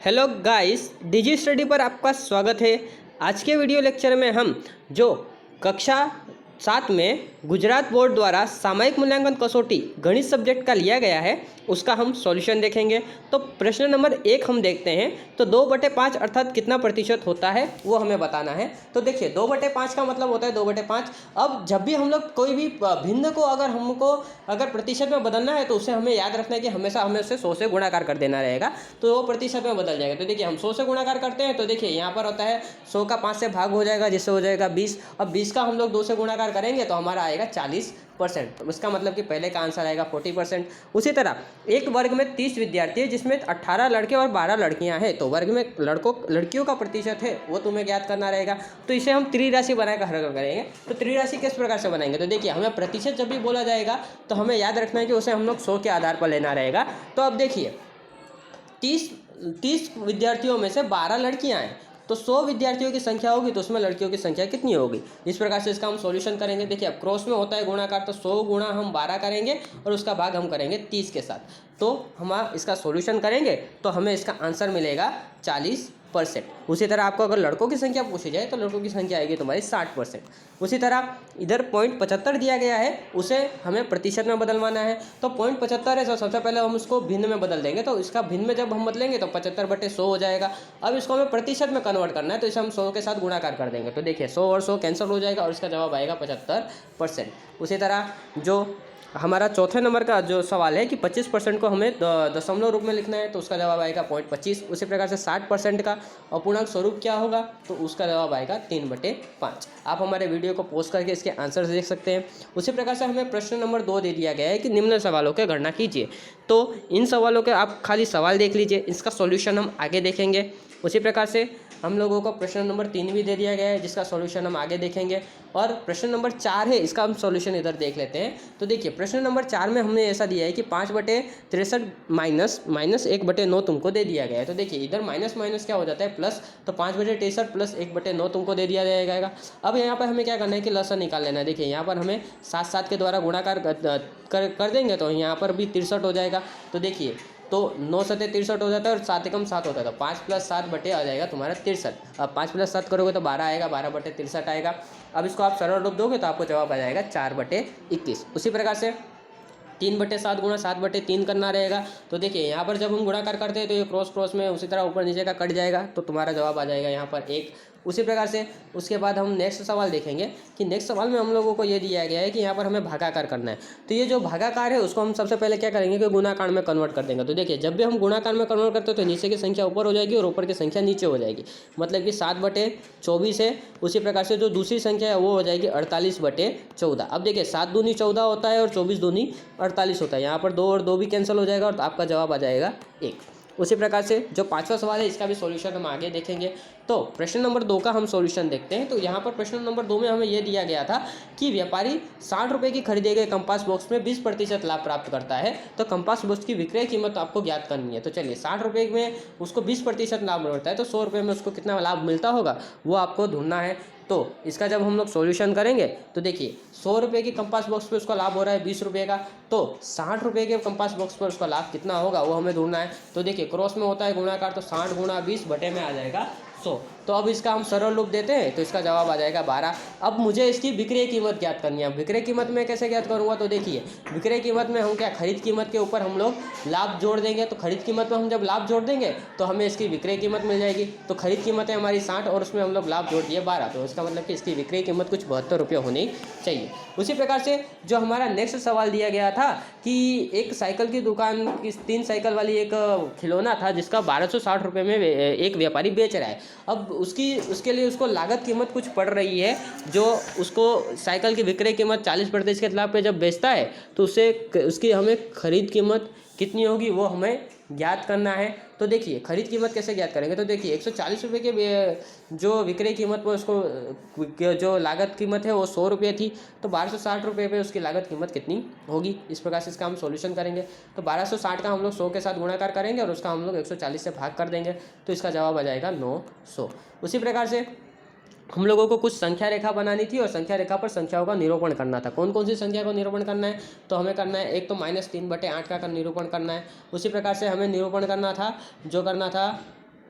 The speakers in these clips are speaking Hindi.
हेलो गाइस, डिजी स्टडी पर आपका स्वागत है। आज के वीडियो लेक्चर में हम जो कक्षा 7 में गुजरात बोर्ड द्वारा सामयिक मूल्यांकन कसौटी गणित सब्जेक्ट का लिया गया है उसका हम सॉल्यूशन देखेंगे। तो प्रश्न नंबर 1 हम देखते हैं। तो 2/5 अर्थात कितना प्रतिशत होता है वो हमें बताना है। तो देखिए 2/5 का मतलब होता है 2/5। अब जब भी हम लोग कोई भी भिन्न को अगर प्रतिशत में बदलना है तो उसे हमें याद रखना है कि हमेशा हमें उसे 100 से गुणाकार कर देना रहेगा, तो वो प्रतिशत में बदल जाएगा। तो देखिए हम 100 से गुणाकार करते हैं तो देखिए यहाँ पर होता है 100 का 5 से भाग हो जाएगा जिससे हो जाएगा 20। अब 20 का हम लोग 2 से गुणाकार करेंगे तो हमारा आएगा 40%। उसका मतलब कि पहले का आंसर आएगा 40%। उसी तरह एक वर्ग में 30 विद्यार्थी है जिसमें 18 लड़के और 12 लड़कियां हैं, तो वर्ग में लड़कियों का प्रतिशत है वो तुम्हें याद करना रहेगा। तो इसे हम त्रिराशि बनाकर हल करेंगे। तो त्रिराशि किस प्रकार से बनाएंगे? तो देखिए हमें प्रतिशत जब भी बोला जाएगा तो हमें याद रखना है कि उसे हम लोग 100 के आधार पर लेना रहेगा। तो अब देखिए 30 विद्यार्थियों में से 12 लड़कियां हैं, तो 100 विद्यार्थियों की संख्या होगी तो उसमें लड़कियों की संख्या कितनी होगी? इस प्रकार से इसका हम सॉल्यूशन करेंगे। देखिए अब क्रॉस में होता है गुणाकार, तो 100 गुणा हम 12 करेंगे और उसका भाग हम करेंगे 30 के साथ। तो हम इसका सॉल्यूशन करेंगे तो हमें इसका आंसर मिलेगा 40%। उसी तरह आपको अगर लड़कों की संख्या पूछी जाए तो लड़कों की संख्या आएगी तुम्हारी 60%। उसी तरह इधर 0.75 दिया गया है, उसे हमें प्रतिशत में बदलवाना है। तो 0.75 है तो सबसे पहले हम उसको भिन्न में बदल देंगे। तो इसका भिन्न में जब हम बदलेंगे तो 75/100 हो जाएगा। अब इसको हमें प्रतिशत में कन्वर्ट करना है तो इसे हम 100 के साथ गुणाकार कर देंगे। तो देखिए 100 और 100 कैंसिल हो जाएगा और इसका जवाब आएगा 75%। उसी तरह जो हमारा चौथे नंबर का जो सवाल है कि 25% को हमें दशमलव रूप में लिखना है तो उसका जवाब आएगा 0.25। उसी प्रकार से 60% का अपूर्णांक स्वरूप क्या होगा? तो उसका जवाब आएगा 3/5। आप हमारे वीडियो को पॉज करके इसके आंसर्स देख सकते हैं। उसी प्रकार से हमें प्रश्न नंबर 2 दे दिया गया है कि निम्न सवालों की गणना कीजिए। तो इन सवालों के आप खाली सवाल देख लीजिए, इसका सॉल्यूशन हम आगे देखेंगे। उसी प्रकार से हम लोगों को प्रश्न नंबर 3 भी दे दिया गया है जिसका सॉल्यूशन हम आगे देखेंगे। और प्रश्न नंबर 4 है, इसका हम सॉल्यूशन इधर देख लेते हैं। तो देखिए प्रश्न नंबर 4 में हमने ऐसा दिया है कि 5/63 माइनस 1/9 तुमको दे दिया गया है। तो देखिए इधर माइनस माइनस क्या हो जाता है प्लस, तो 5/63 प्लस 1/9 तुमको दे दिया जाएगा। अब यहाँ पर हमें क्या करना है कि लसन निकाल लेना है। देखिए यहाँ पर हमें 7 के द्वारा गुणाकार कर देंगे तो यहाँ पर भी 63 हो जाएगा। तो देखिए तो 9 7 63 हो जाता है और 7 एकम 7 होता है, तो 5 + 7 बटे आ जाएगा तुम्हारा 63। अब 5 + 7 करोगे तो 12 आएगा, 12/63 आएगा। अब इसको आप सरल रूप दोगे तो आपको जवाब आ जाएगा 4/21। उसी प्रकार से 3/7 गुणा 7/3 करना रहेगा। तो देखिए यहाँ पर जब हम गुणाकार करते हैं तो ये क्रॉस में उसी तरह ऊपर नीचे का कट जाएगा, तो तुम्हारा जवाब आ जाएगा यहाँ पर 1। उसी प्रकार से उसके बाद हम नेक्स्ट सवाल देखेंगे कि नेक्स्ट सवाल में हम लोगों को ये दिया गया है कि यहाँ पर हमें भागाकार करना है। तो ये जो भागाकार है उसको हम सबसे पहले क्या करेंगे कि गुणाकार में कन्वर्ट कर देंगे। तो देखिए जब भी हम गुणाकार में कन्वर्ट करते हैं तो नीचे की संख्या ऊपर हो जाएगी और ऊपर की संख्या नीचे हो जाएगी, मतलब कि 7/24 है। उसी प्रकार से जो दूसरी संख्या है वो हो जाएगी 48/14। अब देखिए 7 दूनी 14 होता है और 24 दूनी 48 होता है। यहाँ पर 2 और 2 भी कैंसिल हो जाएगा और आपका जवाब आ जाएगा 1। उसी प्रकार से जो 5वां सवाल है इसका भी सॉल्यूशन हम आगे देखेंगे। तो प्रश्न नंबर 2 का हम सॉल्यूशन देखते हैं। तो यहाँ पर प्रश्न नंबर 2 में हमें यह दिया गया था कि व्यापारी 60 रुपये की खरीदे गए कंपास बॉक्स में 20% लाभ प्राप्त करता है, तो कंपास बॉक्स की विक्रय कीमत आपको ज्ञात करनी है। तो चलिए 60 रुपये में उसको 20% लाभ मिलता है, तो 100 रुपये में उसको कितना लाभ मिलता होगा वो आपको ढूंढना है। तो इसका जब हम लोग सॉल्यूशन करेंगे तो देखिए 100 रुपये की कंपास बॉक्स पे उसका लाभ हो रहा है 20 रुपये का, तो 60 रुपये के कंपास बॉक्स पर उसका लाभ कितना होगा वो हमें ढूंढना है। तो देखिए क्रॉस में होता है गुणाकार, तो 60 गुणा 20 बटे में आ जाएगा 100। तो अब इसका हम सरल रूप देते हैं तो इसका जवाब आ जाएगा 12। अब मुझे इसकी विक्रय कीमत ज्ञात करनी है। विक्रय कीमत में कैसे ज्ञात करूँगा? तो देखिए विक्रय कीमत में हम क्या खरीद कीमत के ऊपर हम लोग लाभ जोड़ देंगे। तो खरीद कीमत में हम जब लाभ जोड़ देंगे तो हमें इसकी विक्रय कीमत मिल जाएगी। तो खरीद कीमत है हमारी 60 और उसमें हम लोग लाभ जोड़ दिए 12, तो इसका मतलब कि इसकी विक्रय कीमत कुछ 72 रुपये होनी चाहिए। उसी प्रकार से जो हमारा नेक्स्ट सवाल दिया गया था कि एक साइकिल की दुकान की 3 साइकिल वाली एक खिलौना था जिसका 1260 रुपये में एक व्यापारी बेच रहा है। अब उसके लिए उसको लागत कीमत कुछ पड़ रही है, जो उसको साइकिल की विक्रय कीमत 40% के लाभ पे जब बेचता है तो उसकी हमें खरीद कीमत कितनी होगी वो हमें ज्ञात करना है। तो देखिए खरीद कीमत कैसे ज्ञात करेंगे? तो देखिए 140 रुपये के जो विक्रय कीमत पर उसको जो लागत कीमत है वो 100 रुपये थी, तो 1260 रुपये पे उसकी लागत कीमत कितनी होगी? इस प्रकार से इसका हम सॉल्यूशन करेंगे। तो 1260 का हम लोग 100 के साथ गुणाकार करेंगे और उसका हम लोग 140 से भाग कर देंगे, तो इसका जवाब आ जाएगा 900। उसी प्रकार से हम लोगों को कुछ संख्या रेखा बनानी थी और संख्या रेखा पर संख्याओं का निरूपण करना था। कौन कौन सी संख्या को निरूपण करना है? तो हमें करना है एक तो -3/8 का निरूपण करना है। उसी प्रकार से हमें निरूपण करना था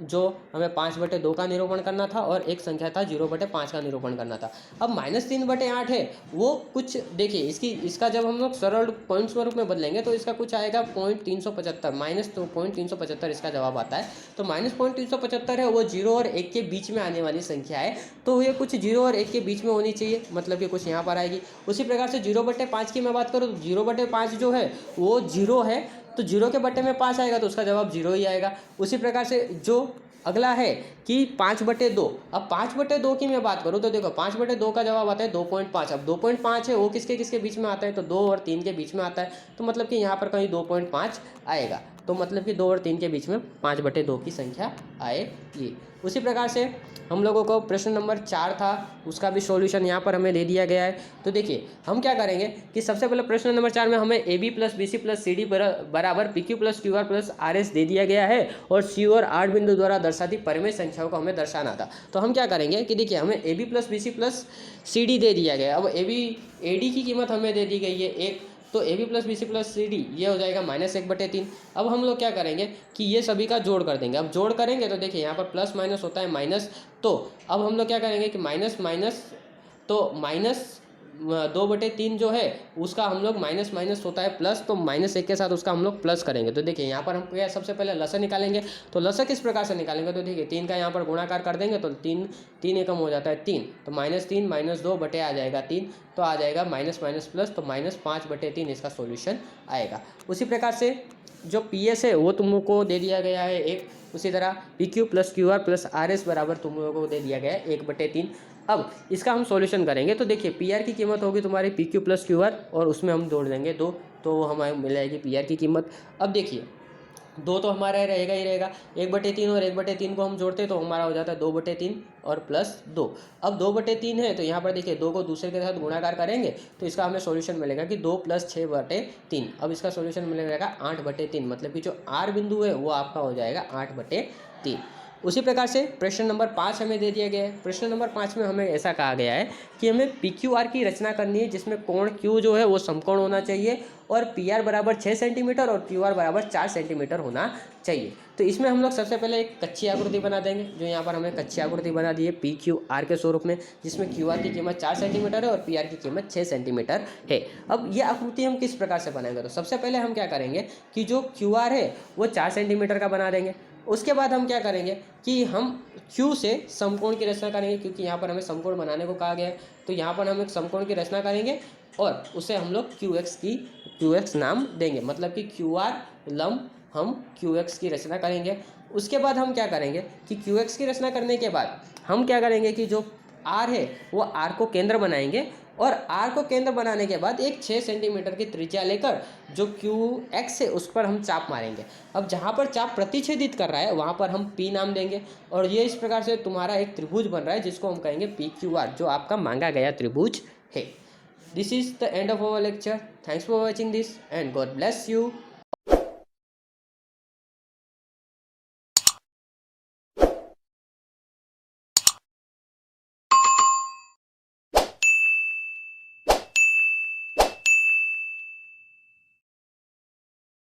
जो हमें 5/2 का निरूपण करना था और एक संख्या था 0/5 का निरूपण करना था। अब -3/8 है वो कुछ देखिए इसका जब हम लोग सरल पॉइंट स्वरूप में बदलेंगे तो इसका कुछ आएगा 0.375 -0.375 इसका जवाब आता है। तो -0.375 है वो 0 और 1 के बीच में आने वाली संख्या है, तो ये कुछ 0 और 1 के बीच में होनी चाहिए, मतलब कि कुछ यहाँ पर आएगी। उसी प्रकार से 0/5 की मैं बात करूँ तो 0/5 जो है वो 0 है, तो 0 के बट्टे में 5 आएगा तो उसका जवाब 0 ही आएगा। उसी प्रकार से जो अगला है कि 5/2, अब 5/2 की मैं बात करूँ तो देखो 5/2 का जवाब आता है 2.5। अब 2.5 है वो किसके किसके बीच में आता है, तो 2 और 3 के बीच में आता है, तो मतलब कि यहाँ पर कहीं 2.5 आएगा, तो मतलब कि 2 और 3 के बीच में 5/2 की संख्या आएगी। उसी प्रकार से हम लोगों को प्रश्न नंबर 4 था, उसका भी सॉल्यूशन यहाँ पर हमें दे दिया गया है। तो देखिए हम क्या करेंगे कि सबसे पहले प्रश्न नंबर 4 में हमें AB + BC + CD बराबर PQ + QR + RS दे दिया गया है और C और 8 बिंदु द्वारा दर्शाती परिमेय संख्याओं को हमें दर्शाना था। तो हम क्या करेंगे कि देखिए हमें AB + BC + CD दे दिया गया है। अब AD की कीमत हमें दे दी गई है 1, तो AB + BC + CD ये हो जाएगा -1/3। अब हम लोग क्या करेंगे कि ये सभी का जोड़ कर देंगे। अब जोड़ करेंगे तो देखिए यहाँ पर प्लस माइनस होता है माइनस, तो अब हम लोग क्या करेंगे कि माइनस माइनस, तो -2/3 जो है उसका हम लोग माइनस माइनस होता है प्लस, तो -1 के साथ उसका हम लोग प्लस करेंगे। तो देखिए यहाँ पर हम क्या सबसे पहले लसा निकालेंगे, तो लसा किस प्रकार से निकालेंगे, तो देखिए 3 का यहाँ पर गुणाकार कर देंगे तो 3 एकम हो जाता है 3, तो -3 -2 बटे आ जाएगा 3, तो आ जाएगा माइनस माइनस प्लस, तो -5/3 इसका सॉल्यूशन आएगा। उसी प्रकार से जो PS है वो तुम लोग को दे दिया गया है 1, उसी तरह PQ + QR + RS बराबर तुम लोगों को दे दिया गया है 1/3। अब इसका हम सॉल्यूशन करेंगे तो देखिए PR की कीमत होगी तुम्हारी PQ + QR और उसमें हम जोड़ देंगे 2, तो हमें मिल जाएगी PR की कीमत। अब देखिए 2 तो हमारा रहेगा ही रहेगा, 1/3 और 1/3 को हम जोड़ते तो हमारा हो जाता है 2/3 और +2। अब 2/3 है तो यहाँ पर देखिए 2 को दूसरे के साथ गुणाकार करेंगे तो इसका हमें सॉल्यूशन मिलेगा कि 2 + 6/3। अब इसका सॉल्यूशन मिलेगा 8/3, मतलब कि जो R बिंदु है वो आपका हो जाएगा 8/3। उसी प्रकार से प्रश्न नंबर 5 हमें दे दिया गया है। प्रश्न नंबर 5 में हमें ऐसा कहा गया है कि हमें PQR की रचना करनी है जिसमें कोण Q जो है वो समकोण होना चाहिए और PR बराबर 6 सेंटीमीटर और QR बराबर 4 सेंटीमीटर होना चाहिए। तो इसमें हम लोग सबसे पहले एक कच्ची आकृति बना देंगे, जो यहाँ पर हमें कच्ची आकृति बना दी है PQR के स्वरूप में, जिसमें QR की कीमत 4 सेंटीमीटर है और PR की कीमत 6 सेंटीमीटर है। अब ये आकृति हम किस प्रकार से बनाएंगे, तो सबसे पहले हम क्या करेंगे कि जो QR है वो 4 सेंटीमीटर का बना देंगे। उसके बाद हम क्या करेंगे कि हम Q से समकोण की रचना करेंगे, क्योंकि यहाँ पर हमें समकोण बनाने को कहा गया है, तो यहाँ पर हम एक समकोण की रचना करेंगे और उसे हम लोग QX नाम देंगे, मतलब कि QR लंब हम QX की रचना करेंगे। उसके बाद हम क्या करेंगे कि QX की रचना करने के बाद हम क्या करेंगे कि जो R है वो R को केंद्र बनाएंगे और R को केंद्र बनाने के बाद एक 6 सेंटीमीटर की त्रिज्या लेकर जो QX है उस पर हम चाप मारेंगे। अब जहाँ पर चाप प्रतिच्छेदित कर रहा है वहाँ पर हम P नाम देंगे और ये इस प्रकार से तुम्हारा एक त्रिभुज बन रहा है जिसको हम कहेंगे PQR, जो आपका मांगा गया त्रिभुज है। This is the end of our lecture. Thanks for watching this and God bless you.